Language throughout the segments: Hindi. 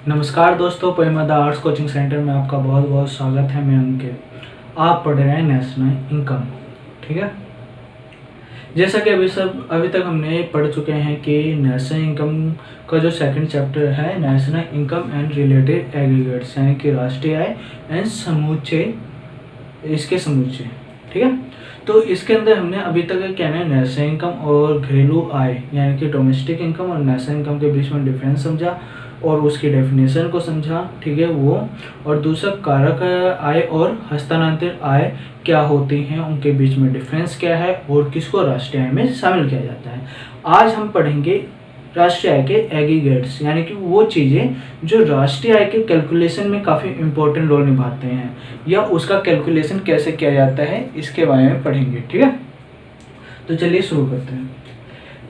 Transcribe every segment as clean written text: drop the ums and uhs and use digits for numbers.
नमस्कार दोस्तों, परिमदा आर्ट्स कोचिंग सेंटर में आपका बहुत बहुत स्वागत है। मैं अंकित। आप पढ़ रहे हैं नेशनल इनकम। ठीक है, जैसा कि अभी तक हमने पढ़ चुके हैं कि नेशनल इनकम का जो सेकंड चैप्टर है, national income and related aggregates, यानी कि राष्ट्रीय आय एंड समुच्चय, इसके समुच्चय। ठीक है, तो इसके अंदर हमने अभी तक क्या है, नेशनल इनकम और घरेलू आय यानी कि डोमेस्टिक इनकम और नेशनल इनकम के बीच में डिफरेंस समझा और उसकी डेफिनेशन को समझा। ठीक है, वो और दूसरा कारक आय और हस्तांतरित आय क्या होती हैं, उनके बीच में डिफरेंस क्या है और किसको राष्ट्रीय आय में शामिल किया जाता है। आज हम पढ़ेंगे राष्ट्रीय आय के एग्रीगेट्स, यानी कि वो चीज़ें जो राष्ट्रीय आय के कैलकुलेशन में काफ़ी इंपॉर्टेंट रोल निभाते हैं या उसका कैलकुलेशन कैसे किया जाता है, इसके बारे में पढ़ेंगे। ठीक है, तो चलिए शुरू करते हैं।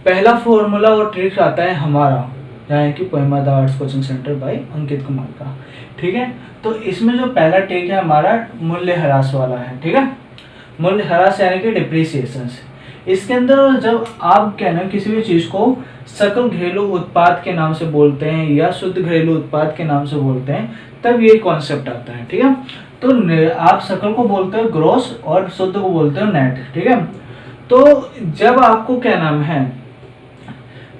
पहला फॉर्मूला और ट्रिक आता है हमारा, यानी कि परिमदा arts coaching centre bye Ankit Kumar का। ठीक है, तो इसमें जो पहला ट्रिक है हमारा मूल्य ह्रास वाला है। ठीक है, मूल्य ह्रास यानी कि डिप्रिसिएशन। इसके अंदर जब आप क्या ना किसी भी चीज़ को सकल घरेलू उत्पाद के नाम से बोलते हैं या शुद्ध घरेलू उत्पाद के नाम से बोलते हैं, तब ये कॉन्सेप्ट आता है। ठीक है, तो आप सकल को बोलते हो ग्रोस और शुद्ध को बोलते हो नेट। ठीक है, तो जब आपको क्या नाम है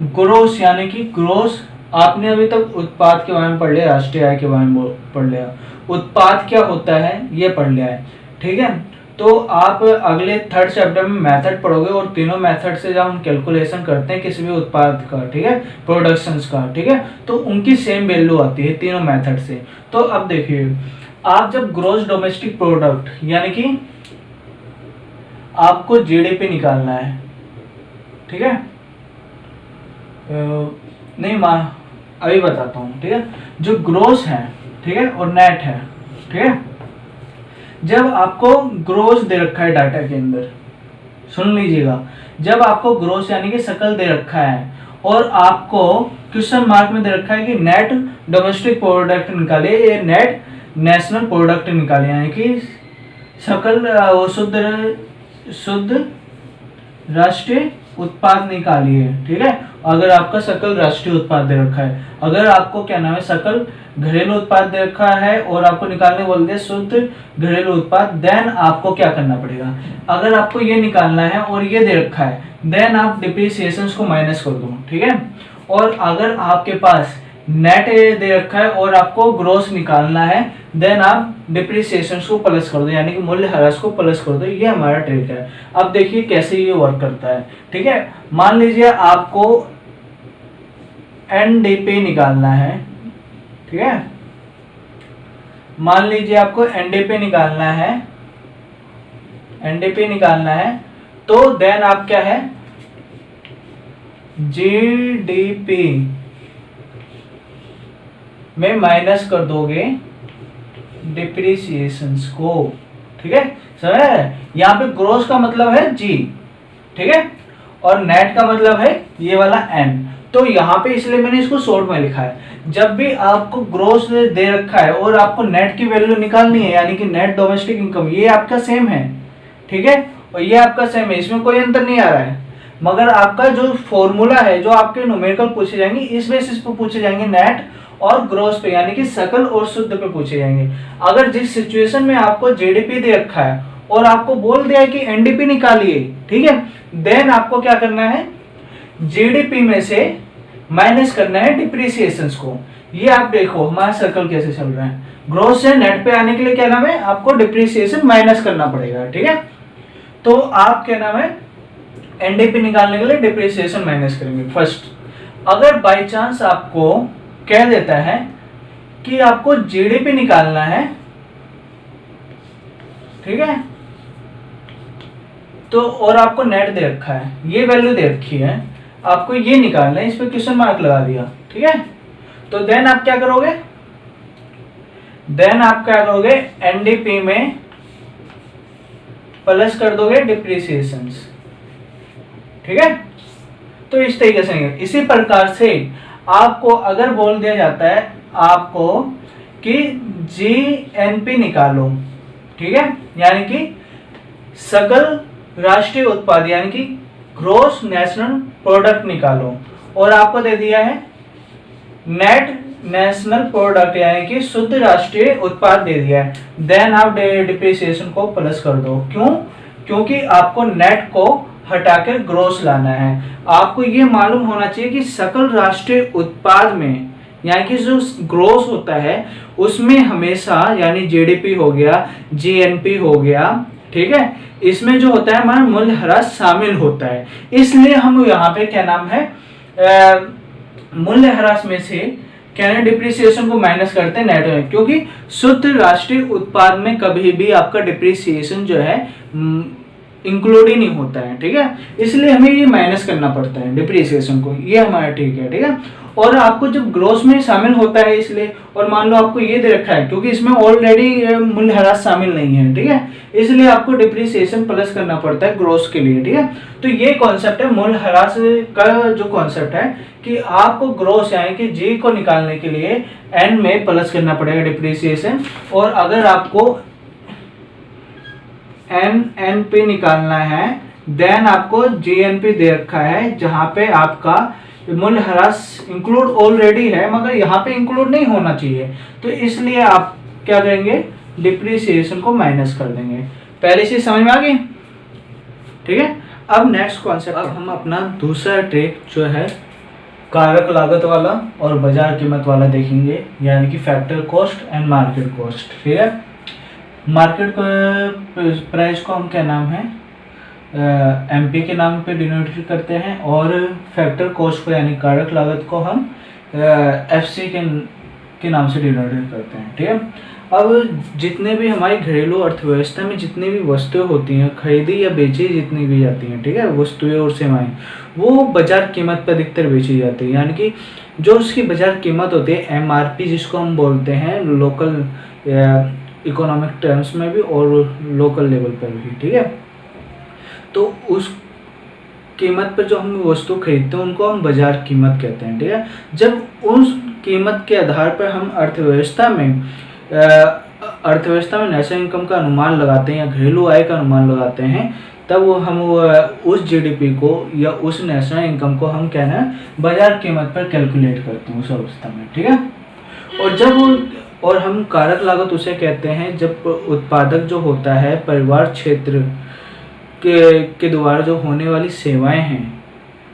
ग्रोस, यानी कि ग्रोस, आपने अभी तक उत्पाद के बारे में पढ़ लिया, राष्ट्रीय आय के बारे में पढ़ लिया, उत्पाद क्या होता है ये पढ़ लिया है। ठीक है, तो आप अगले थर्ड चैप्टर में मेथड पढ़ोगे और तीनों मेथड से जब हम कैलकुलेशन करते हैं किसी भी उत्पाद का, ठीक है, प्रोडक्शंस का, ठीक है, तो उनकी सेम वैल्यू आती है तीनों मेथड से। तो अब देखिए, आप जब ग्रोस डोमेस्टिक प्रोडक्ट यानी कि आपको जीडीपी निकालना है, ठीक है, नहीं माँ अभी बताता हूँ। ठीक है, जो ग्रोस है, ठीक है, और नेट है। ठीक है, जब आपको ग्रोस दे रखा है डाटा के अंदर, सुन लीजिएगा, जब आपको ग्रोस यानी कि सकल दे रखा है और आपको क्वेश्चन मार्क में दे रखा है कि नेट डोमेस्टिक प्रोडक्ट निकाले या नेट नेशनल प्रोडक्ट निकाले, यानी कि सकल शुद्ध राष्ट्रीय उत्पाद निकालिए। ठीक है, अगर आपका सकल राष्ट्रीय उत्पाद दे रखा है, अगर आपको क्या नाम है सकल घरेलू उत्पाद दे रखा है और आपको निकालने बोल दिया शुद्ध घरेलू उत्पाद, देन आपको क्या करना पड़ेगा, अगर आपको ये निकालना है और ये दे रखा है, देन आप डिप्रिसिएशन को माइनस कर दो। ठीक है, और अगर आपके पास नेट दे रखा है और आपको ग्रोस निकालना है, देन आप डिप्रिसिएशन को प्लस कर दो, यानी कि मूल्य ह्रास को प्लस कर दो। ये हमारा ट्रिक है। अब देखिए कैसे ये वर्क करता है। ठीक है, मान लीजिए आपको एनडीपी निकालना है। ठीक है, मान लीजिए आपको एनडीपी निकालना है, एनडीपी निकालना है, तो देन आप क्या है जीडीपी में माइनस कर दोगे डिप्रिसिएशंस को। ठीक है, समझ, यहाँ पे ग्रोस का मतलब है जी, ठीक है, और नेट का मतलब है ये वाला एन। तो यहाँ पे इसलिए मैंने इसको शॉर्ट में लिखा है। जब भी आपको ग्रोस दे रखा है और आपको नेट की वैल्यू निकालनी है, यानी कि नेट डोमेस्टिक इनकम, ये आपका सेम है। ठीक है, और ये आपका सेम है, इसमें कोई अंतर नहीं आ रहा है, मगर आपका जो फॉर्मूला है, जो आपके न्यूमेरिकल पूछे जाएंगे, इस बेसिस पर पूछे जाएंगे नेट और ग्रोस पे, यानी कि सकल और शुद्ध पे पूछे जाएंगे। अगर जिस सिचुएशन में आपको जीडीपी दे रखा है और आपको बोल दिया है कि एनडीपी निकालिए, ठीक है, देन आपको क्या करना है, जीडीपी में से माइनस करना है डिप्रिसिएशंस को। ये आप देखो हमारा सर्कल कैसे चल रहा है, ग्रोस से नेट पे आने के लिए क्या नाम है, आपको डिप्रिसिएशन माइनस करना पड़ेगा। ठीक है, तो आप क्या नाम है एनडीपी निकालने के लिए डिप्रिसिएशन माइनस करेंगे फर्स्ट। अगर बाय चांस आपको कह देता है कि आपको जीडीपी निकालना है, ठीक है, तो और आपको नेट दे रखा है, ये वैल्यू दे रखी है, आपको ये निकालना है, इस पे क्वेश्चन मार्क लगा दिया। ठीक है, तो देन आप क्या करोगे, देन आप क्या करोगे, एनडीपी में प्लस कर दोगे डिप्रिसिएशंस। ठीक है, तो इस तरीके से इसी प्रकार से आपको अगर बोल दिया जाता है आपको कि जीएनपी निकालो, ठीक है, यानी कि सकल राष्ट्रीय उत्पाद यानी कि ग्रोस नेशनल प्रोडक्ट निकालो, और आपको दे दिया है नेट नेशनल प्रोडक्ट यानी कि शुद्ध राष्ट्रीय उत्पाद दे दिया है, देन आप डिप्रिसिएशन को प्लस कर दो। क्यों? क्योंकि आपको नेट को हटाकर ग्रोस लाना है। आपको ये मालूम होना चाहिए कि सकल राष्ट्रीय उत्पाद में यानी कि जो ग्रोस होता है उसमें हमेशा यानी जीडीपी हो गया, जीएनपी हो गया, ठीक है, इसमें जो होता है हमारा मूल्यह्रास शामिल होता है। इसलिए हम यहाँ पे क्या नाम है मूल्यह्रास में से क्या है डिप्रिसिएशन को माइनस करते हैं नेट में, क्योंकि शुद्ध राष्ट्रीय उत्पाद में कभी भी आपका डिप्रिसिएशन जो है इंक्लूड ही नहीं होता है, ठीक है, इसलिए हमें ये माइनस करना पड़ता है डिप्रिसिएशन को, ये हमारा ठीक है। और आपको जब ग्रोस में शामिल होता है इसलिए, और मान लो आपको ये दे रखा है क्योंकि इसमें ऑलरेडी मूल्यह्रास शामिल नहीं है, ठीक है, इसलिए आपको डिप्रिसिएशन प्लस करना पड़ता है ग्रोस के लिए, ठीक है। तो ये कॉन्सेप्ट है मूल्यह्रास का, जो कॉन्सेप्ट है कि आपको ग्रोस यानी कि जी को निकालने के लिए एन में प्लस करना पड़ेगा डिप्रिसिएशन, और अगर आपको एन पे निकालना है देन आपको जीएनपी दे रखा है जहां पे आपका मूल्यह्रास इंक्लूड ऑलरेडी है मगर यहाँ पे इंक्लूड नहीं होना चाहिए, तो इसलिए आप क्या करेंगे डिप्रिसिएशन को माइनस कर देंगे। पहले से समझ में आ गई, ठीक है। अब नेक्स्ट कॉन्सेप्ट, अब हम अपना दूसरा ट्रिक जो है कारक लागत वाला और बाजार कीमत वाला देखेंगे, यानी कि factor cost and market cost, ठीक है। मार्केट प्राइस को हम क्या नाम है एमपी के नाम पे डिनोट करते हैं, और फैक्टर कॉस्ट को यानी कारक लागत को हम एफसी के नाम से डिनोट करते हैं, ठीक है। अब जितने भी हमारी घरेलू अर्थव्यवस्था में जितनी भी वस्तुएं होती हैं खरीदी या बेची जितनी भी जाती हैं, ठीक है, वस्तुएं और सेवाएं, वो बाजार कीमत पर अधिकतर बेची जाती है, यानी कि जो उसकी बाजार कीमत होती है एमआरपी जिसको हम बोलते हैं लोकल इकोनॉमिक टर्म्स में भी और लोकल लेवल पर भी, ठीक है। तो उस कीमत पर जो हम वस्तु खरीदते हैं उनको हम बाजार कीमत कहते हैं, ठीक है। जब उस कीमत के आधार पर हम अर्थव्यवस्था में नेशनल इनकम का अनुमान लगाते हैं या घरेलू आय का अनुमान लगाते हैं, तब हम उस जीडीपी को या उस नेशनल इनकम को हम कहना है बाजार कीमत पर कैलकुलेट करते हैं उस अवस्था में, ठीक है। और हम कारक लागत उसे कहते हैं जब उत्पादक जो होता है परिवार क्षेत्र के द्वारा जो होने वाली सेवाएं हैं,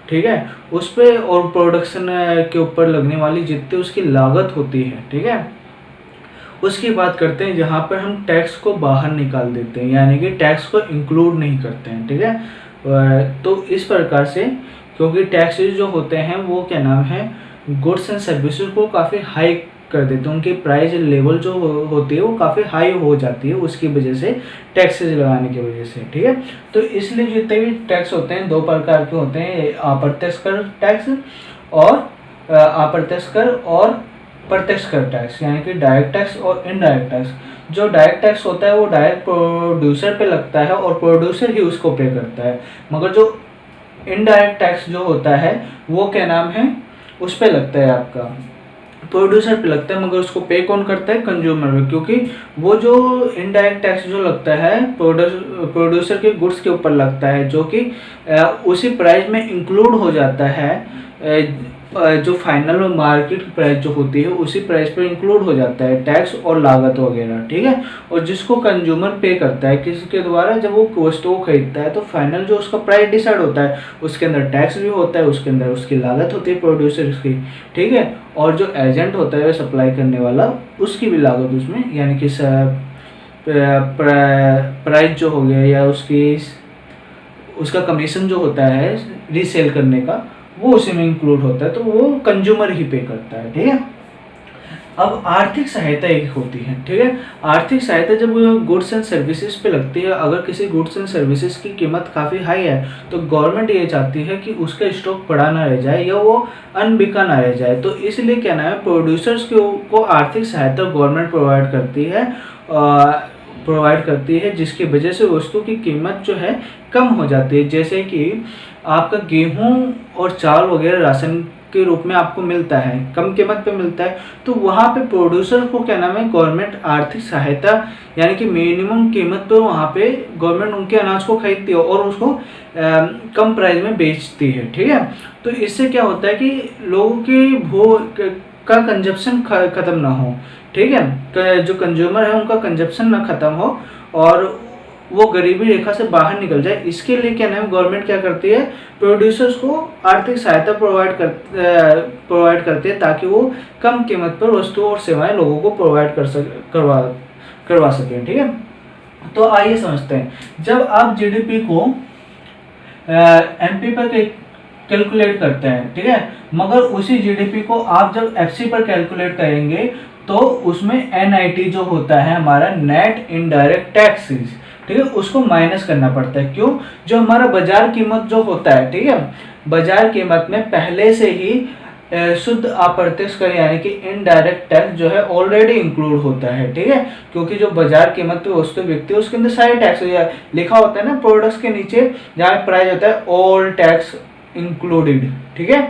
ठीक है, उस पे और प्रोडक्शन के ऊपर लगने वाली जितनी उसकी लागत होती है, ठीक है, उसकी बात करते हैं, जहाँ पर हम टैक्स को बाहर निकाल देते हैं यानी कि टैक्स को इंक्लूड नहीं करते हैं, ठीक है। तो इस प्रकार से क्योंकि टैक्सेस जो होते हैं वो क्या नाम है गुड्स एंड सर्विसेज को काफ़ी हाई कर देते हैं, उनकी प्राइस लेवल जो होती है वो काफ़ी हाई हो जाती है उसकी वजह से, टैक्सेस लगाने की वजह से, ठीक है। तो इसलिए जितने भी टैक्स होते हैं दो प्रकार के होते हैं, अप्रत्यक्ष कर टैक्स और अप्रत्यक्ष कर और प्रत्यक्ष कर टैक्स, यानी कि डायरेक्ट टैक्स और इनडायरेक्ट टैक्स। जो डायरेक्ट टैक्स होता है वो डायरेक्ट प्रोड्यूसर पे लगता है और प्रोड्यूसर ही उसको पे करता है, मगर जो इनडायरेक्ट टैक्स जो होता है वो क्या नाम है उस पे लगता है आपका प्रोड्यूसर पे लगता है, मगर उसको पे कौन करता है कंज्यूमर पे, क्योंकि वो जो इनडायरेक्ट टैक्स जो लगता है प्रोड्यूसर के गुड्स के ऊपर लगता है जो कि उसी प्राइस में इंक्लूड हो जाता है, जो फाइनल मार्केट प्राइस जो होती है उसी प्राइस पर इंक्लूड हो जाता है टैक्स और लागत वगैरह, ठीक है। और जिसको कंज्यूमर पे करता है किसके द्वारा, जब वो वस्तु को खरीदता है तो फाइनल जो उसका प्राइस डिसाइड होता है उसके अंदर टैक्स भी होता है, उसके अंदर उसकी लागत होती है प्रोड्यूसर की, ठीक है, और जो एजेंट होता है सप्लाई करने वाला उसकी भी लागत उसमें, यानी कि प्राइस जो हो गया या उसका कमीशन जो होता है रीसेल करने का वो उसी में इंक्लूड होता है, तो वो कंज्यूमर ही पे करता है, ठीक है। अब आर्थिक सहायता एक होती है, ठीक है। आर्थिक सहायता जब गुड्स एंड सर्विसेज पे लगती है, अगर किसी गुड्स एंड सर्विसेज की कीमत काफ़ी हाई है तो गवर्नमेंट ये चाहती है कि उसका स्टॉक पड़ा ना रह जाए या वो अनबिका ना रह जाए, तो इसलिए क्या नाम है प्रोड्यूसर्स को आर्थिक सहायता गवर्नमेंट प्रोवाइड करती है जिसकी वजह से वस्तु की कीमत जो है कम हो जाती है। जैसे कि आपका गेहूं और चावल वगैरह राशन के रूप में आपको मिलता है, कम कीमत पे मिलता है, तो वहाँ पे प्रोड्यूसर को क्या नाम है गवर्नमेंट आर्थिक सहायता यानी कि मिनिमम कीमत पर वहाँ पे गवर्नमेंट उनके अनाज को खरीदती है और उसको कम प्राइस में बेचती है, ठीक है। तो इससे क्या होता है कि लोगों की का कंजप्शन खत्म ना हो, ठीक है, जो कंज्यूमर है उनका कंजप्शन ना खत्म हो और वो गरीबी रेखा से बाहर निकल जाए। इसके लिए क्या नाम गवर्नमेंट क्या करती है, प्रोड्यूसर्स को आर्थिक सहायता प्रोवाइड करती है ताकि वो कम कीमत पर वस्तुओं और सेवाएं लोगों को प्रोवाइड करवा सकें, ठीक है। तो आइए समझते हैं, जब आप जीडीपी को एमपी पर कैलकुलेट करते हैं, ठीक है, मगर उसी जीडीपी को आप जब एफसी पर कैलकुलेट करेंगे तो उसमें एनआईटी जो होता है हमारा नेट इनडायरेक्ट टैक्सेस, ठीक है, उसको माइनस करना पड़ता है। क्यों? जो हमारा बाजार कीमत जो होता है, ठीक है, बाजार कीमत में पहले से ही शुद्ध अप्रत्यक्ष कर यानी कि इनडायरेक्ट टैक्स जो है ऑलरेडी इंक्लूड होता है, ठीक है, क्योंकि जो बाजार कीमत पे वस्तु बिकती है उसके अंदर सारे टैक्स लिखा होता है ना, प्रोडक्ट्स के नीचे जहाँ प्राइस होता है ऑल टैक्स इंक्लूडेड, ठीक है,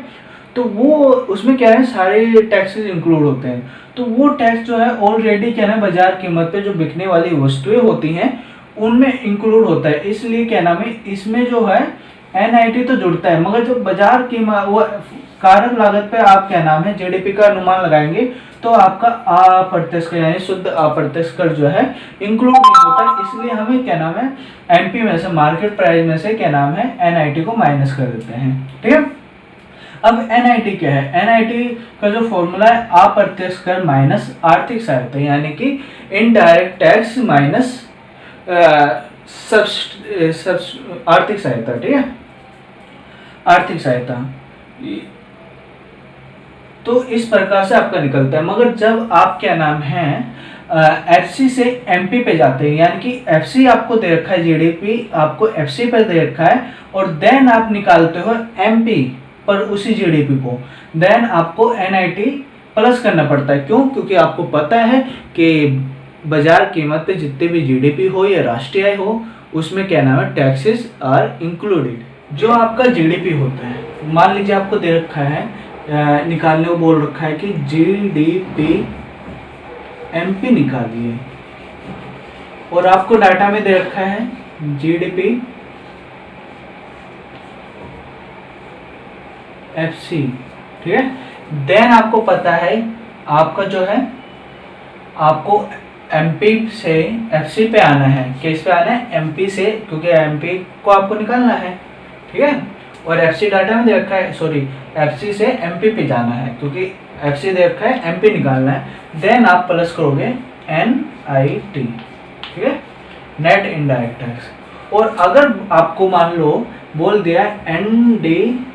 तो वो उसमें क्या है सारे टैक्सेस इंक्लूड होते हैं। तो वो टैक्स जो है ऑलरेडी क्या है बाजार कीमत पे जो बिकने वाली वस्तुएं होती हैं उनमें इंक्लूड होता है, इसलिए क्या नाम है इसमें जो है एनआईटी तो जुड़ता है, मगर जो बाजार कीमत वो कारक लागत पे आप क्या नाम है जीडीपी का अनुमान लगाएंगे तो आपका अप्रत्यक्ष कर यानी शुद्ध अप्रत्यक्ष कर जो है इंक्लूड नहीं होता है, इसलिए हमें क्या नाम है एमपी में से मार्केट प्राइस में से क्या नाम है एनआईटी को माइनस कर देते हैं, ठीक है। अब एनआईटी क्या है, एनआईटी का जो फॉर्मूला है अप्रत्यक्ष कर माइनस आर्थिक सहायता यानी कि इनडायरेक्ट टैक्स माइनस आर्थिक सहायता, ठीक है, आर्थिक सहायता। तो इस प्रकार से आपका निकलता है। मगर जब आप क्या नाम है एफसी से एमपी पे जाते हैं यानी कि एफसी आपको दे रखा है जीडीपी आपको एफसी पर दे रखा है और देन आप निकालते हो एमपी पर उसी जीडीपी को, देन आपको एनआईटी प्लस करना पड़ता है। क्यों? क्योंकि आपको पता है कि बाजार कीमत पे जितने भी जीडीपी हो या राष्ट्रीय आय हो उसमें क्या नाम है टैक्सेस आर इंक्लूडेड। जो आपका जीडीपी होता है मान लीजिए आपको दे रखा है निकालने को बोल रखा है कि जीडीपी एमपी निकालिए और आपको डाटा में दे रखा है जीडीपी एफसी, ठीक है। देन आपको पता है आपका जो है आपको एमपी से एफसी पे आना है, किस पे आना है एमपी से, क्योंकि एमपी को आपको निकालना है, ठीक है, और एफसी डाटा में दे रखा है सॉरी एफसी से एमपी पे जाना है क्योंकि एफसी दे रखा है एमपी निकालना है। देन आप प्लस करोगे एनआईटी, ठीक है, नेट इनडायरेक्ट टैक्स। और अगर आपको मान लो बोल दिया एनडीपी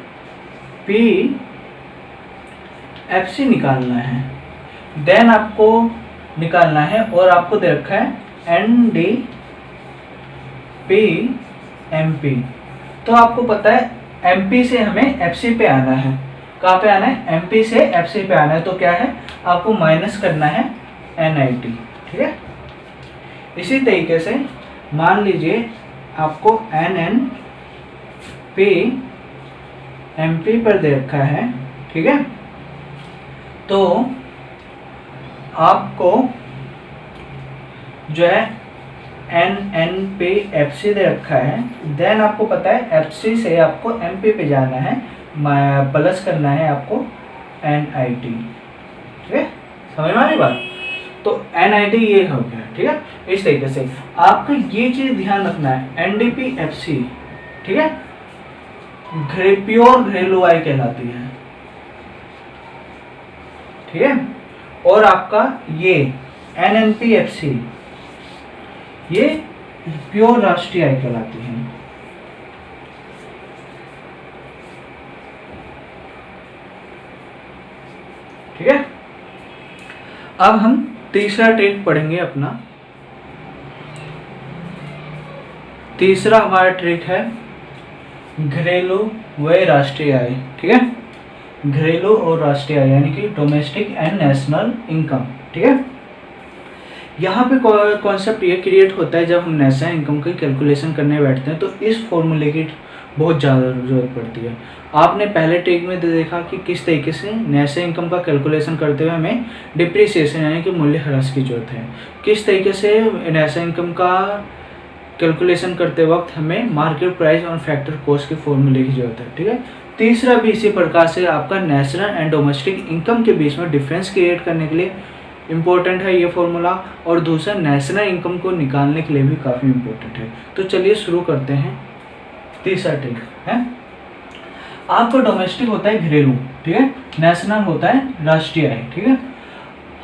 एफसी निकालना है, देन आपको निकालना है और आपको दे रखा है एनडीपी एमपी, तो आपको पता है एमपी से हमें एफसी पे आना है। कहाँ पे आना है? एमपी से एफसी पे आना है, तो क्या है आपको माइनस करना है एनआईटी, ठीक है। इसी तरीके से मान लीजिए आपको एनएनपी एमपी पर दे रखा है, ठीक है, तो आपको जो है एनएनपी एफसी दे रखा है, देन आपको पता है एफसी से आपको एमपी पे जाना है, प्लस करना है आपको एनआईटी, ठीक है, समझ में आ रही बात। तो एनआईटी ये हो गया, ठीक है। इस तरीके से आपको ये चीज ध्यान रखना है एनडीपी एफसी, ठीक है, प्योर घरेलू आय कहलाती है, ठीक है, और आपका ये एनएनपी एफसी ये प्योर राष्ट्रीय आय कहलाती है, ठीक है। अब हम तीसरा ट्रिक पढ़ेंगे अपना। तीसरा हमारा ट्रिक है घरेलू व राष्ट्रीय आय, ठीक है, घरेलू और राष्ट्रीय आय यानी कि डोमेस्टिक एंड नेशनल इनकम, ठीक है। यहाँ पे कॉन्सेप्ट ये क्रिएट होता है जब हम नेशनल इनकम की कैलकुलेशन करने बैठते हैं तो इस फॉर्मूले की बहुत ज़्यादा ज़रूरत पड़ती है। आपने पहले ट्रिक में देखा कि किस तरीके से नेशनल इनकम का कैलकुलेशन करते हुए हमें डिप्रिसिएशन यानी कि मूल्यह्रास की जरूरत है, किस तरीके से नेशनल इनकम का कैलकुलेशन करते वक्त हमें मार्केट प्राइस और फैक्टर कॉस्ट के फॉर्मूले की जरूरत है, ठीक है। तीसरा भी इसी प्रकार से आपका नेशनल एंड डोमेस्टिक इनकम के बीच में डिफरेंस क्रिएट करने के लिए इम्पोर्टेंट है ये फॉर्मूला, और दूसरा नेशनल इनकम को निकालने के लिए भी काफ़ी इम्पोर्टेंट है। तो चलिए शुरू करते हैं। तीसरा ट्रिक है, आपका डोमेस्टिक होता है घरेलू, ठीक है, नेशनल होता है राष्ट्रीय आय, ठीक है।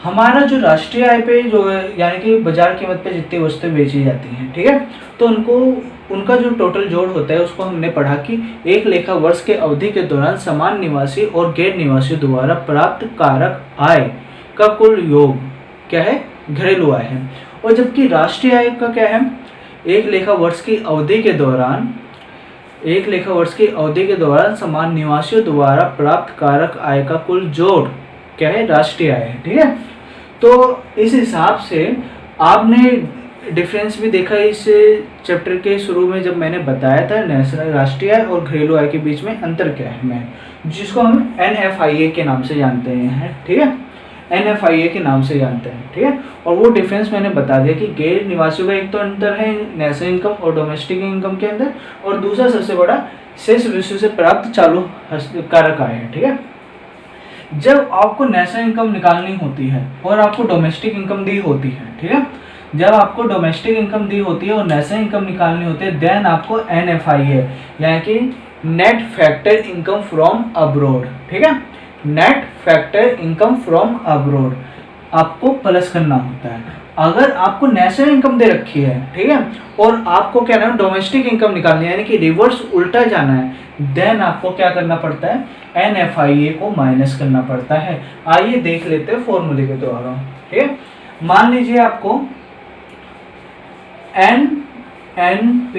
हमारा जो राष्ट्रीय आय पे जो यानी कि बाजार कीमत पे जितनी वस्तुएं बेची जाती हैं, ठीक है, तो उनका जो टोटल जोड़ होता है उसको हमने पढ़ा कि एक लेखा वर्ष के अवधि के दौरान समान निवासी और गैर निवासी द्वारा प्राप्त कारक आय का कुल योग क्या है, घरेलू आय है। और जबकि राष्ट्रीय आय का क्या है, एक लेखा वर्ष की अवधि के दौरान समान निवासियों द्वारा प्राप्त कारक आय का कुल जोड़ क्या है, राष्ट्रीय आय है, ठीक है। तो इस हिसाब से आपने डिफरेंस भी देखा इस चैप्टर के शुरू में जब मैंने बताया था नेशनल राष्ट्रीय आय और घरेलू आय के बीच में अंतर क्या है, मैं जिसको हम NFIA के नाम से जानते हैं, ठीक है, NFIA के नाम से जानते हैं, ठीक है। और वो डिफरेंस मैंने बता दिया कि गैर निवासियों का एक तो अंतर है नेशनल इनकम और डोमेस्टिक इनकम के अंदर, और दूसरा सबसे बड़ा शेष विषय से प्राप्त चालू कारक आय है, ठीक है। जब आपको नेशनल इनकम निकालनी होती है और आपको डोमेस्टिक इनकम दी होती है, ठीक है, जब आपको डोमेस्टिक इनकम दी होती है और नेशनल इनकम निकालनी होती है, देन आपको NFIA यानी कि net factor income from abroad, ठीक है, net factor income from abroad आपको प्लस करना होता है। अगर आपको नेशनल इनकम दे रखी है, ठीक है, और आपको क्या ना डोमेस्टिक इनकम निकालनी है यानी कि रिवर्स उल्टा जाना है, देन आपको क्या करना पड़ता है, NFIA को माइनस करना पड़ता है। आइए देख लेते हैं फॉर्मूले के द्वारा, ठीक है। मान लीजिए आपको NNP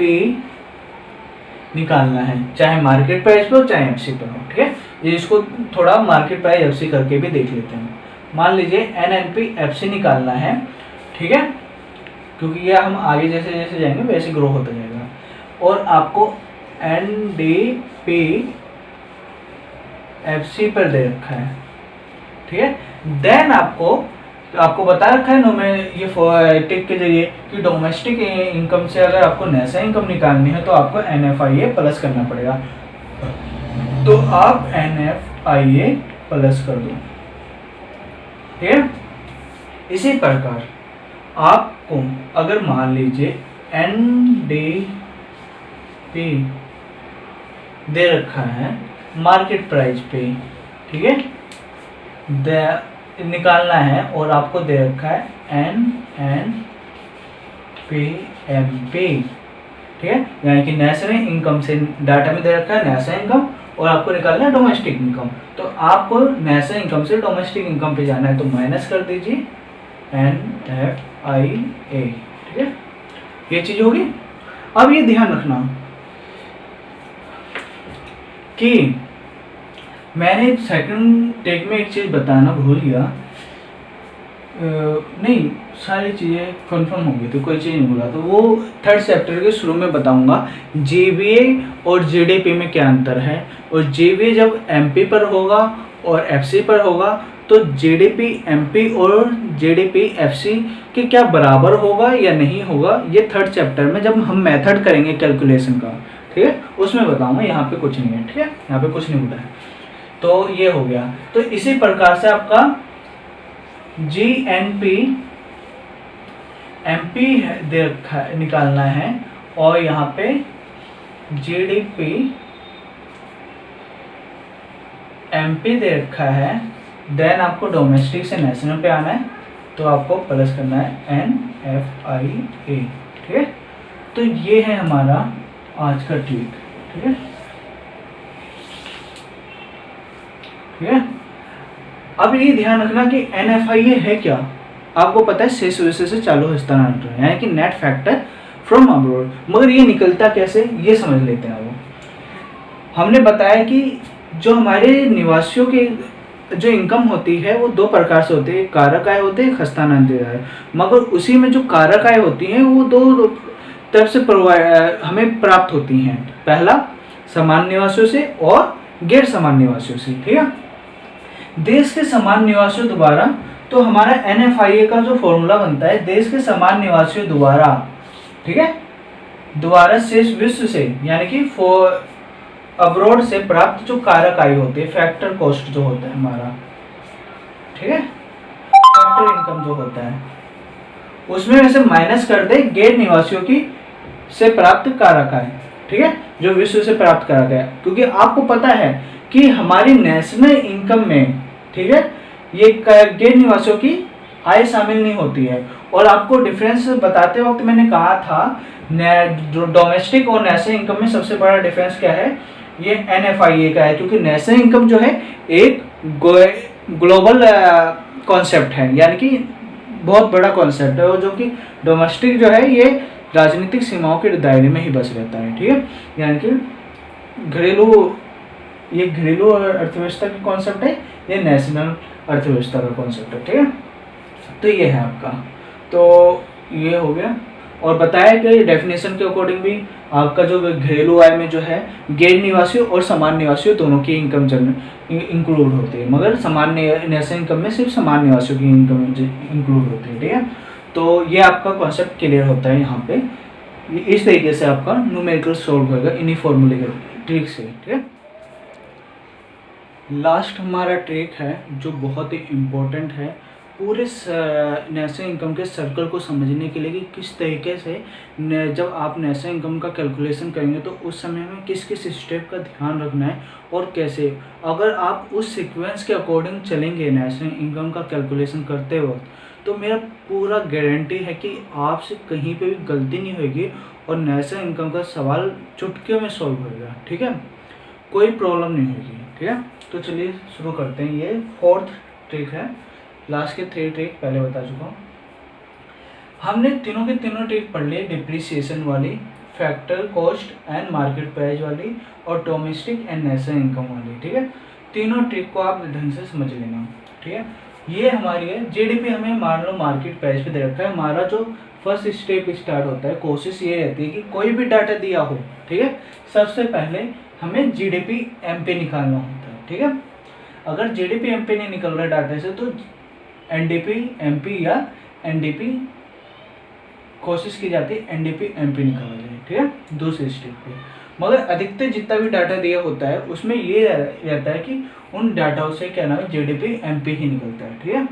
निकालना है, चाहे मार्केट प्राइस पे हो चाहे FC पे हो, ठीक है। ये इसको थोड़ा मार्केट प्राइस FC करके भी देख लेते हैं। मान लीजिए NNP FC निकालना है, ठीक है, क्योंकि ये हम आगे जैसे जैसे जाएंगे वैसे ग्रो होता जाएगा, और आपको NDP FC पर दे रखा है, ठीक है। देन आपको बता रखा है ये टिक के जरिए कि डोमेस्टिक इनकम से अगर आपको नेशनल इनकम निकालनी है तो आपको NFIA प्लस करना पड़ेगा, तो आप NFIA प्लस कर दो, ठीक है। इसी प्रकार आपको अगर मान लीजिए NDP दे रखा है मार्केट प्राइस पे, ठीक है, निकालना है और आपको दे रखा है NNPMP, ठीक है, यानी कि नेशनल इनकम से डाटा में दे रखा है नेशनल इनकम और आपको निकालना है डोमेस्टिक इनकम, तो आपको नेशनल इनकम से डोमेस्टिक इनकम पे जाना है, तो माइनस कर दीजिए NFIA, ठीक है, ये चीज होगी। अब ये ध्यान रखना कि मैंने सेकंड टेक में एक चीज़ बताना भूल गया, नहीं सारी चीज़ें कंफर्म हो गई तो कोई चीज़ नहीं भूला, तो वो थर्ड चैप्टर के शुरू में बताऊंगा GVA और GDP में क्या अंतर है, और GVA जब MP पर होगा और FC पर होगा तो GDP MP और GDP FC के क्या बराबर होगा या नहीं होगा, ये थर्ड चैप्टर में जब हम मेथड करेंगे कैलकुलेशन का, ठीक है, उसमें बताऊंगा। यहाँ पे कुछ नहीं है, ठीक है, यहाँ पे कुछ नहीं बोला है, तो ये हो गया। तो इसी प्रकार से आपका GNP MP दे रखा है, निकालना है, और यहाँ पे GDP MP दे रखा है, देन आपको डोमेस्टिक से नेशनल पे आना है, तो आपको प्लस करना है NFIA, ठीक है। तो ये है हमारा आज का ट्रिक, ठीक है, ठीक है। अब ये ध्यान रखना कि NFIA है क्या, आपको पता है शेष विषय से चालू हस्तांतरण यानी कि नेट फैक्टर फ्रॉम अब्रॉड, मगर ये निकलता कैसे ये समझ लेते हैं। वो हमने बताया कि जो हमारे निवासियों के जो इनकम होती है वो दो प्रकार से होती है, कारक आय होते हैं, हस्तांतरित आय, मगर उसी में जो कारक आय होती हैं वो दो तरफ से हमें प्राप्त होती हैं, पहला समान निवासियों से और गैर समान निवासियों से, ठीक है। देश के समान निवासियों द्वारा, तो हमारा NFIA का जो फॉर्मूला बनता है देश के समान निवासियों द्वारा, ठीक है, द्वारा शेष विश्व से, यानी कि अब्रॉड से प्राप्त जो कारक आय होती है, फैक्टर कॉस्ट जो होता है हमारा, ठीक है, फैक्टर इनकम जो होता है, उसमें वैसे माइनस कर दे गैर निवासियों की से प्राप्त कारक आय, ठीक है, जो विश्व से प्राप्त कारक है। क्योंकि आपको पता है कि हमारी नेशनल इनकम में, ठीक है, ये गैर निवासियों की आय शामिल नहीं होती है। और आपको डिफरेंस बताते वक्त मैंने कहा था डोमेस्टिक और नेशनल इनकम में सबसे बड़ा डिफरेंस क्या है, ये NFIA का है। क्योंकि नेशनल इनकम जो है एक ग्लोबल कॉन्सेप्ट है, यानी कि बहुत बड़ा कॉन्सेप्ट है, और जो कि डोमेस्टिक जो है ये राजनीतिक सीमाओं के दायरे में ही बस रहता है, ठीक है, यानी कि ये घरेलू अर्थव्यवस्था का कॉन्सेप्ट है, ये नेशनल अर्थव्यवस्था का कॉन्सेप्ट है, ठीक है। तो ये है आपका, तो ये हो गया। और बताया कि डेफिनेशन के अकॉर्डिंग भी आपका जो घरेलू आय में जो है गैर निवासियों और सामान्य निवासियों दोनों की इनकम इंक्लूड होती है, मगर सामान्य नेशनल इनकम में सिर्फ सामान्य निवासियों की इनकम इंक्लूड होती है, ठीक है। तो ये आपका कॉन्सेप्ट क्लियर होता है यहाँ पे। इस तरीके से आपका न्यूमेरिकल सॉल्व होगा इन्हीं फॉर्मूले के ट्रिक से, ठीक है। लास्ट हमारा ट्रिक है जो बहुत ही इम्पोर्टेंट है पूरे नेशनल इनकम के सर्कल को समझने के लिए, कि किस तरीके से जब आप नेशनल इनकम का कैलकुलेशन करेंगे तो उस समय में किस किस स्टेप का ध्यान रखना है और कैसे। अगर आप उस सीक्वेंस के अकॉर्डिंग चलेंगे नेशनल इनकम का कैलकुलेशन करते वक्त, तो मेरा पूरा गारंटी है कि आपसे कहीं पे भी गलती नहीं होगी और नेशनल इनकम का सवाल चुटकियों में सॉल्व होगा, ठीक है, कोई प्रॉब्लम नहीं होगी, ठीक है। तो चलिए शुरू करते हैं। ये 4th ट्रिक है, लास्ट के 3 ट्रिक पहले बता चुका हूँ। हमने तीनों के तीनों ट्रिक पढ़ लिए, डिप्रिसिएशन वाली, factor cost and market price वाली, और डोमेस्टिक एंड नेशनल इनकम वाली, ठीक है। तीनों ट्रिक को आप ढंग से समझ लेना, ठीक है। ये हमारी है जीडीपी, हमें मान लो मार्केट प्राइस पे दे रखा है। हमारा जो फर्स्ट स्टेप स्टार्ट होता है, कोशिश ये रहती है कि कोई भी डाटा दिया हो, ठीक है, सबसे पहले हमें जीडीपी एमपी निकालना होता है, ठीक है। अगर जीडीपी एमपी नहीं निकल रहा डाटा से तो एनडीपी एमपी या एनडीपी कोशिश की जाती है एनडीपी एमपी निकाला जाए, ठीक है, दूसरे स्टेप पे। मगर अधिकतर जितना भी डाटा दिया होता है उसमें ये रहता है कि उन डाटाओं से क्या नाम है जीडीपी एमपी ही निकलता है, ठीक है।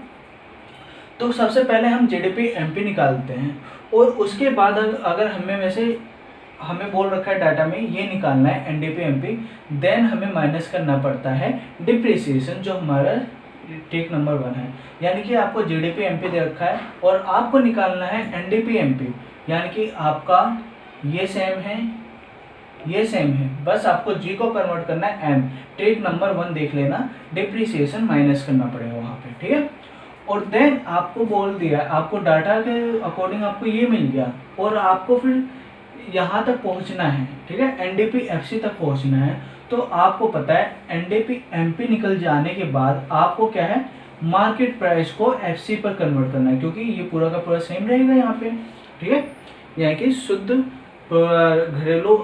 तो सबसे पहले हम जीडीपी एमपी निकालते हैं, और उसके बाद अगर हमें बोल रखा है डाटा में ये निकालना है एनडीपी एमपी, देन हमें माइनस करना पड़ता है डिप्रिसिएशन, जो हमारा ट्रिक नंबर 1 है। यानी कि आपको जीडीपी एमपी दे रखा है और आपको निकालना है एनडीपी एमपी, यानी कि आपका ये सेम है, ये सेम है, बस आपको जी को कन्वर्ट करना है एम। ट्रिक नंबर 1 देख लेना, डिप्रिसिएशन माइनस करना पड़ेगा वहाँ पे, ठीक है। और देन आपको बोल दिया, आपको डाटा के अकॉर्डिंग आपको ये मिल गया, और आपको फिर यहाँ तक पहुँचना है, ठीक है, एनडीपी एफसी तक पहुँचना है। तो आपको पता है एनडीपी एमपी निकल जाने के बाद आपको क्या है, मार्केट प्राइस को एफसी पर कन्वर्ट करना है, क्योंकि ये पूरा का पूरा सेम रहेगा यहाँ पे, ठीक है। यानी कि शुद्ध घरेलू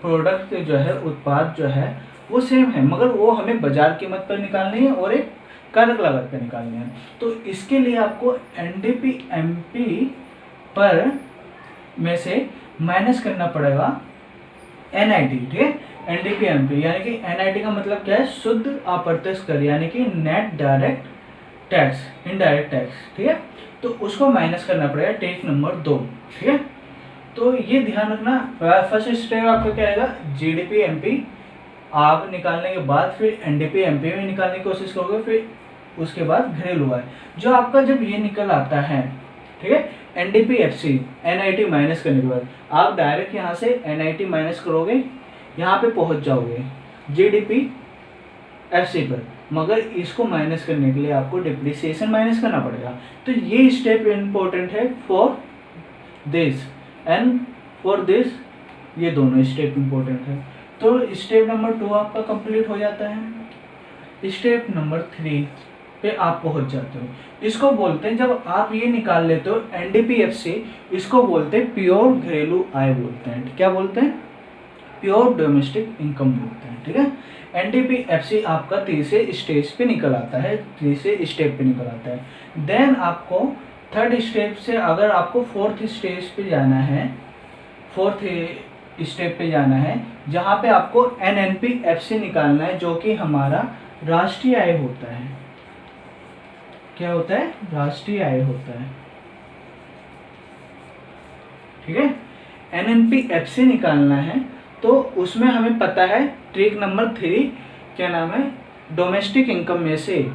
प्रोडक्ट जो है, उत्पाद जो है वो सेम है, मगर वो हमें बाजार कीमत पर निकालनी है और एक कारक लागत पर निकालनी है। तो इसके लिए आपको एनडीपी एमपी पर में से माइनस करना पड़ेगा एनआईटी, ठीक है, एनडीपी एमपी, यानी कि एनआईटी का मतलब क्या है, शुद्ध अप्रत्यक्ष कर, यानी कि net direct tax, indirect tax, ठीक है। तो उसको माइनस करना पड़ेगा ट्रिक नंबर 2, ठीक है। तो ये ध्यान रखना, फर्स्ट स्टेप आपका क्या आएगा, जीडीपी एमपी आप निकालने के बाद फिर एनडीपी एमपी में निकालने की कोशिश करोगे, फिर उसके बाद घरेलू आय। जो आपका जब ये निकल आता है, ठीक है, एनडीपी एफसी एनआईटी माइनस करने के बाद आप डायरेक्ट यहाँ से एनआईटी माइनस करोगे, यहाँ पे पहुँच जाओगे जीडीपी एफसी पर, मगर इसको माइनस करने के लिए आपको डिप्रिसिएशन माइनस करना पड़ेगा। तो ये स्टेप इम्पोर्टेंट है for this and for this, ये दोनों स्टेप इम्पोर्टेंट है। तो स्टेप नंबर 2 आपका कंप्लीट हो जाता है। स्टेप नंबर 3 पे आप पहुंच जाते हो, इसको बोलते हैं, जब आप ये निकाल लेते हो एनडीपीएफसी, इसको बोलते हैं प्योर घरेलू आय बोलते हैं। क्या बोलते हैं, प्योर डोमेस्टिक इनकम बोलते हैं, ठीक है। एनडीपीएफसी आपका तीसरे स्टेज पे निकल आता है, तीसरे स्टेप पे निकल आता है। देन आपको थर्ड स्टेप से अगर आपको फोर्थ स्टेज पे जाना है, फोर्थ स्टेप पे जाना है जहाँ पे आपको NNP-FC निकालना है, जो कि हमारा राष्ट्रीय आय होता है। क्या होता है? राष्ट्रीय आय होता है। ठीक है, NNP-FC निकालना है तो उसमें हमें पता है ट्रिक नंबर 3 क्या नाम है, डोमेस्टिक इनकम में से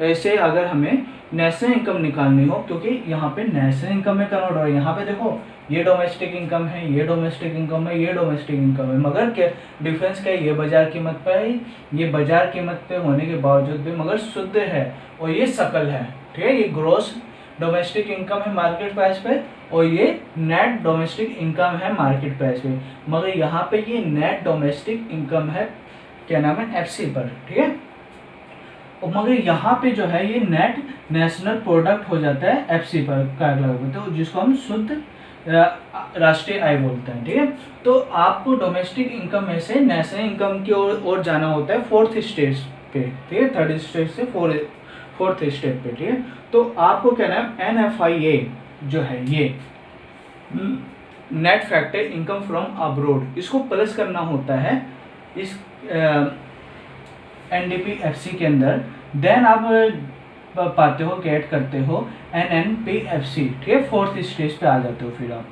ऐसे अगर हमें नेशनल इनकम निकालनी हो, क्योंकि यहाँ पे नेशनल इनकम में कन्वर्ट हो रहा है। यहाँ पे देखो ये डोमेस्टिक इनकम है, ये डोमेस्टिक इनकम है, ये डोमेस्टिक इनकम है, मगर क्या डिफरेंस क्या है? ये बाजार कीमत पे है, ये बाजार कीमत पे होने के बावजूद भी मगर शुद्ध है, और ये सकल है। ठीक है, ये ग्रोस डोमेस्टिक इनकम है मार्केट प्राइस पे, और ये नेट डोमेस्टिक इनकम है मार्केट प्राइस पे, मगर यहाँ पे ये नेट डोमेस्टिक इनकम है क्या नाम है, FC पर। ठीक है, और मगर यहाँ पे जो है ये नेट नेशनल प्रोडक्ट हो जाता है FC पर का लगभग, तो जिसको हम शुद्ध राष्ट्रीय आय बोलते हैं। ठीक है, तो आपको डोमेस्टिक इनकम में से नेशनल इनकम की ओर जाना होता है 4th स्टेज पे। ठीक है, 3rd स्टेज से 4th स्टेप पे। ठीक है, तो आपको क्या नाम NFIA जो है ये net factor income from abroad, इसको प्लस करना होता है इस NDP-FC के अंदर। देन आप पाते हो, गेट करते हो NNP-FC। ठीक है, 4th स्टेज पे आ जाते हो फिर आप।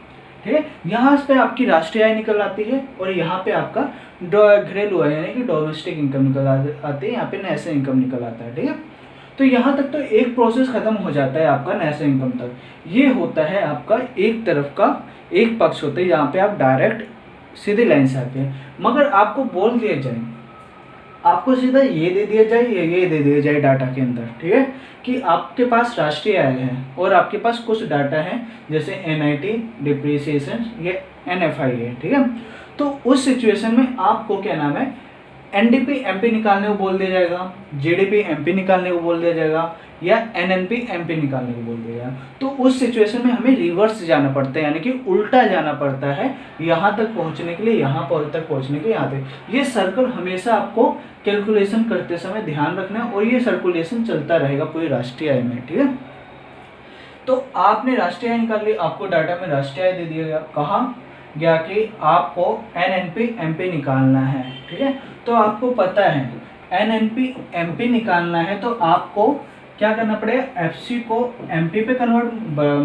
ठीक है, यहाँ पे आपकी राष्ट्रीय आय निकल आती है, और यहाँ पे आपका घरेलू आय यानी कि डोमेस्टिक इनकम निकल आती है, यहाँ पे नेशनल इनकम निकल आता है। ठीक है, तो यहाँ तक तो एक प्रोसेस खत्म हो जाता है आपका नेशनल इनकम तक। ये होता है आपका एक तरफ का एक पक्ष होता है, यहाँ पे आप डायरेक्ट सीधी लाइन से आते हैं। मगर आपको बोल दिया जाए, आपको सीधा ये दे दिया जाए, ये दे दिया जाए डाटा के अंदर। ठीक है, कि आपके पास राष्ट्रीय आय है और आपके पास कुछ डाटा है जैसे NIT डिप्रिसिएशन, ये NFI है। ठीक है, तो उस सिचुएशन में आपको क्या नाम है NDP-MP निकालने को बोल दिया जाएगा, GDP-MP निकालने को बोल दिया जाएगा, या NNP-MP निकालने को बोल दिया जाएगा। तो उस सिचुएशन में हमें रिवर्स जाना पड़ता है, यानी कि उल्टा जाना पड़ता है यहाँ तक पहुँचने के लिए, यहाँ तक पहुँचने के लिए यहाँ तक। ये सर्कल हमेशा आपको कैलकुलेशन करते समय ध्यान रखना है, और ये सर्कुलेशन चलता रहेगा पूरी राष्ट्रीय आय में। ठीक है, तो आपने राष्ट्रीय आय निकाल ली, आपको डाटा में राष्ट्रीय आय दे दिया गया, कहाँ गया कि आपको NNP-MP निकालना है। ठीक है, तो आपको पता है NNP-MP निकालना है तो आपको क्या करना पड़ेगा, FC को MP पे कन्वर्ट,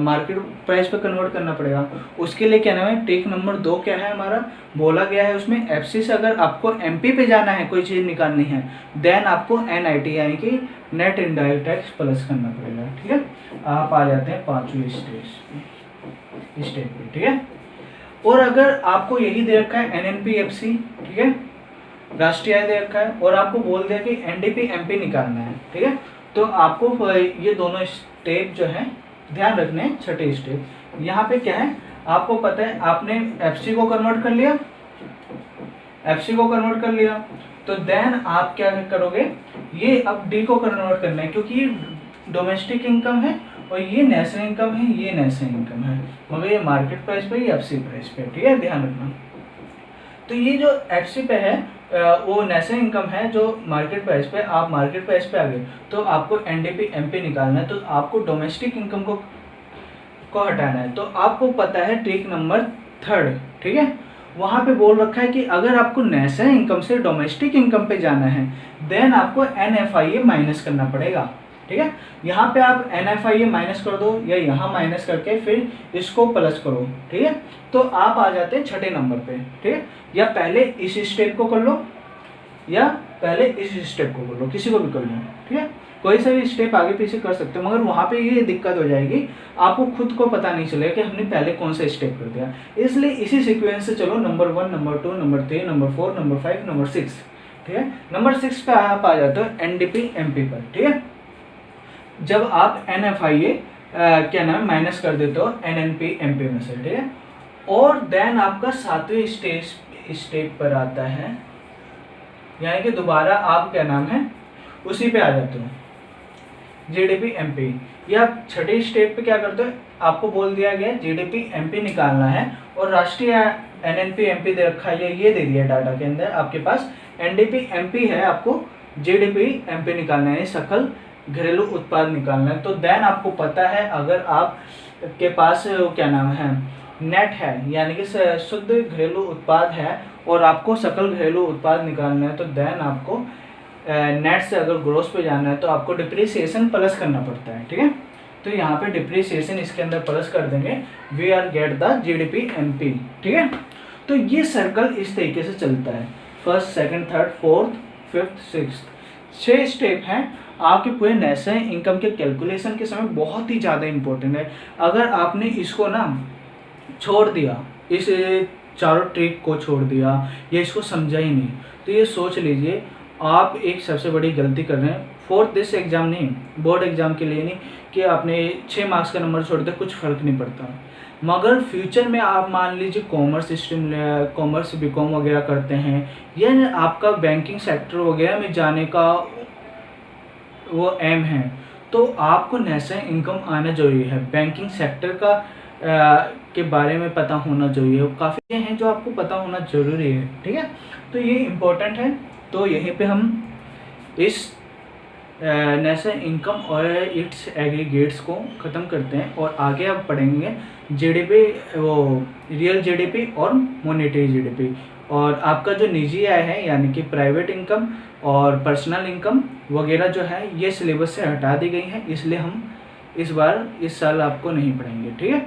मार्केट प्राइस पे कन्वर्ट करना पड़ेगा। उसके लिए क्या नाम है, ट्रिक नंबर 2 क्या है हमारा, बोला गया है उसमें FC से अगर आपको MP पे जाना है, कोई चीज़ निकालनी है, देन आपको NIT यानी कि नेट इनडायरेक्ट टैक्स प्लस करना पड़ेगा। ठीक है, आप आ जाते हैं 5वें स्टेप पे। ठीक है, और अगर आपको यही दे रखा है NNP-FC, ठीक है, राष्ट्रीय आय दे रखा है, और आपको बोल दिया कि NDP-MP निकालना है। ठीक है, तो आपको ये दोनों स्टेप जो है ध्यान रखने हैं। 6ठे स्टेप यहाँ पे क्या है, आपको पता है आपने FC को कन्वर्ट कर लिया, FC को कन्वर्ट कर लिया, तो देन आप क्या करोगे, ये अब D को कन्वर्ट करना है, क्योंकि ये डोमेस्टिक इनकम है और ये नेशनल इनकम है, ये नेशनल इनकम है, मगर ये मार्केट प्राइस पे, ये FC प्राइस पे। ठीक है, ध्यान रखना। तो ये जो FC पे है वो नेशनल इनकम है, जो मार्केट प्राइस पे, आप मार्केट प्राइस पे आ गए तो आपको NDP-MP निकालना है, तो आपको डोमेस्टिक इनकम को हटाना है। तो आपको पता है ट्रिक नंबर 3, ठीक है, वहाँ पे बोल रखा है कि अगर आपको नेशनल इनकम से डोमेस्टिक इनकम पे जाना है, देन आपको NFIA माइनस करना पड़ेगा। ठीक है, यहाँ पे आप NFIA माइनस कर दो, या यहाँ माइनस करके फिर इसको प्लस करो। ठीक है, तो आप आ जाते हैं 6ठे नंबर पे। ठीक है, या पहले इस स्टेप को कर लो, या पहले इस स्टेप को कर लो, किसी को भी कर लो। ठीक है, कोई सा भी स्टेप आगे पीछे कर सकते हो, मगर वहाँ पे ये दिक्कत हो जाएगी, आपको खुद को पता नहीं चलेगा कि हमने पहले कौन सा स्टेप कर दिया। इसलिए इसी सीक्वेंस से चलो, number 1, number 2, number 3, number 4, number 5, number 6। ठीक है, नंबर 6 पे आप आ जाते हो NDP-MP पर। ठीक है, जब आप NFIA क्या नाम है माइनस कर देते हो NNP-MP में से। ठीक है, और देन आपका 7वें स्टेप पर आता है, यानी कि दोबारा आप क्या नाम है उसी पे आ जाते हो GDP-MP। या 6ठे स्टेप पे क्या करते हो, आपको बोल दिया गया GDP-MP निकालना है, और राष्ट्रीय NNP-MP दे रखा है, ये दे दिया डाटा के अंदर आपके पास NDP-MP है, आपको GDP-MP निकालना है, सकल घरेलू उत्पाद निकालना है। तो देन आपको पता है, अगर आप के पास क्या नाम है नेट है यानी कि शुद्ध घरेलू उत्पाद है और आपको सकल घरेलू उत्पाद निकालना है, तो देन आपको नेट से अगर ग्रोस पे जाना है तो आपको डिप्रिसिएशन प्लस करना पड़ता है। ठीक है, तो यहाँ पे डिप्रिसिएशन इसके अंदर प्लस कर देंगे, we are get the GDP MP। ठीक है, तो ये सर्कल इस तरीके से चलता है, first second third fourth fifth sixth, 6 step हैं आपके पूरे नेशनल इनकम के कैलकुलेशन के समय, बहुत ही ज़्यादा इंपॉर्टेंट है। अगर आपने इसको ना छोड़ दिया, इस चारों ट्रिक को छोड़ दिया या इसको समझा ही नहीं, तो ये सोच लीजिए आप एक सबसे बड़ी गलती कर रहे हैं। फोर्थ दिस एग्ज़ाम नहीं, बोर्ड एग्ज़ाम के लिए नहीं कि आपने 6 मार्क्स का नंबर छोड़ दिया, कुछ फ़र्क नहीं पड़ता। मगर फ्यूचर में आप मान लीजिए कॉमर्स स्ट्रीम, कॉमर्स बीकॉम वगैरह करते हैं या आपका बैंकिंग सेक्टर वगैरह में जाने का वो एम है, तो आपको नेशनल इनकम आना जरूरी है। बैंकिंग सेक्टर का के बारे में पता होना जरूरी है, काफ़ी हैं जो आपको पता होना ज़रूरी है। ठीक है, तो ये इम्पोर्टेंट है। तो यहीं पे हम इस नेशनल इनकम और इट्स एग्रीगेट्स को ख़त्म करते हैं और आगे आप पढ़ेंगे GDP, वो रियल GDP और मॉनेटरी GDP, और आपका जो निजी आय है यानी कि प्राइवेट इनकम और पर्सनल इनकम वगैरह जो है ये सिलेबस से हटा दी गई है, इसलिए हम इस साल आपको नहीं पढ़ेंगे। ठीक है।